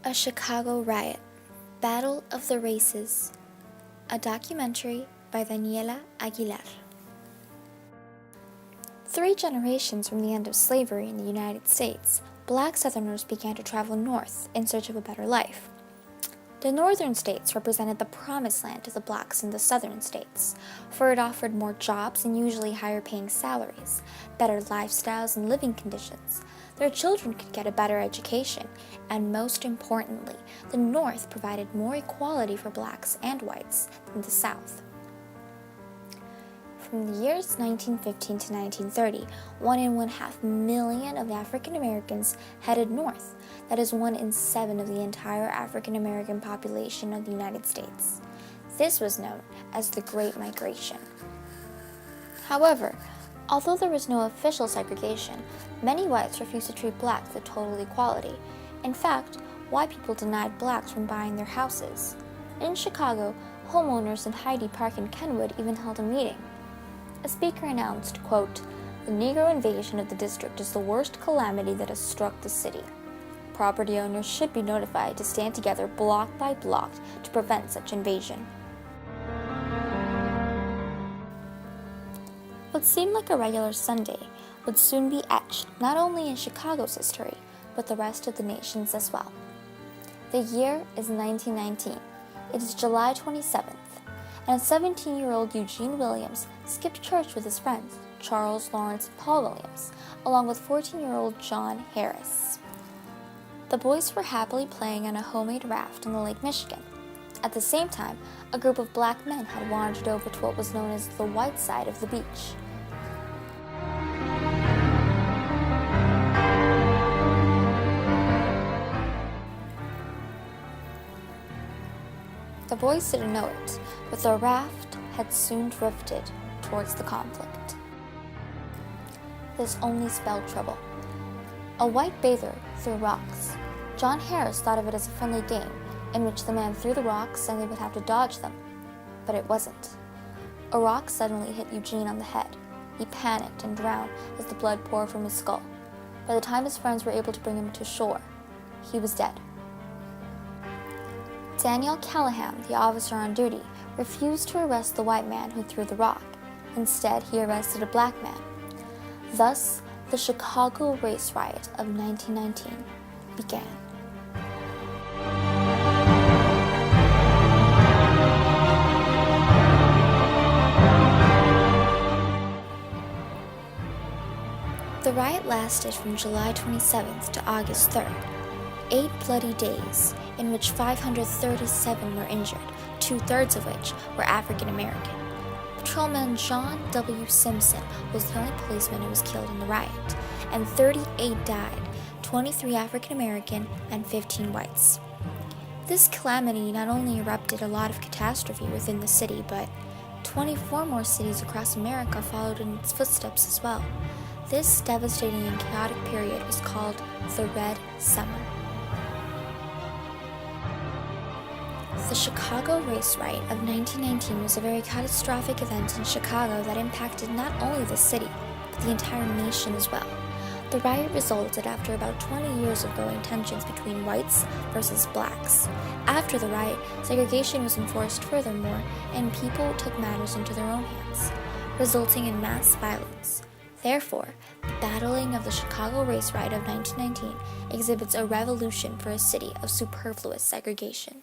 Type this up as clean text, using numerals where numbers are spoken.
A Chicago Riot, Battle of the Races, a documentary by Daniela Aguilar. 3 generations from the end of slavery in the United States, Black Southerners began to travel north in search of a better life. The northern states represented the promised land to the blacks in the southern states, for it offered more jobs and usually higher paying salaries, better lifestyles and living conditions. Their children could get a better education, and most importantly, the North provided more equality for blacks and whites than the South. From the years 1915 to 1930, 1.5 million of African Americans headed north. That is 1 in 7 of the entire African American population of the United States. This was known as the Great Migration. However, although there was no official segregation, many whites refused to treat blacks with total equality. In fact, white people denied blacks from buying their houses. In Chicago, homeowners in Hyde Park and Kenwood even held a meeting. A speaker announced, quote, "The Negro invasion of the district is the worst calamity that has struck the city. Property owners should be notified to stand together block by block to prevent such invasion." What seemed like a regular Sunday would soon be etched not only in Chicago's history, but the rest of the nation's as well. The year is 1919. It is July 27th, and a 17-year-old Eugene Williams skipped church with his friends, Charles, Lawrence, and Paul Williams, along with 14-year-old John Harris. The boys were happily playing on a homemade raft on the Lake Michigan. At the same time, a group of black men had wandered over to what was known as the white side of the beach. The boys didn't know it, but the raft had soon drifted towards the conflict. This only spelled trouble. A white bather threw rocks. John Harris thought of it as a friendly game, in which the man threw the rocks and they would have to dodge them. But it wasn't. A rock suddenly hit Eugene on the head. He panicked and drowned as the blood poured from his skull. By the time his friends were able to bring him to shore, he was dead. Daniel Callahan, the officer on duty, refused to arrest the white man who threw the rock. Instead, he arrested a black man. Thus, the Chicago Race Riot of 1919 began. The riot lasted from July 27th to August 3rd, 8 bloody days in which 537 were injured, 2/3 of which were African American. Patrolman John W. Simpson was the only policeman who was killed in the riot, and 38 died, 23 African American and 15 whites. This calamity not only erupted a lot of catastrophe within the city, but 24 more cities across America followed in its footsteps as well. This devastating and chaotic period was called the Red Summer. The Chicago Race Riot of 1919 was a very catastrophic event in Chicago that impacted not only the city, but the entire nation as well. The riot resulted after about 20 years of growing tensions between whites versus blacks. After the riot, segregation was enforced furthermore, and people took matters into their own hands, resulting in mass violence. Therefore, the battling of the Chicago Race Riot of 1919 exhibits a revolution for a city of superfluous segregation.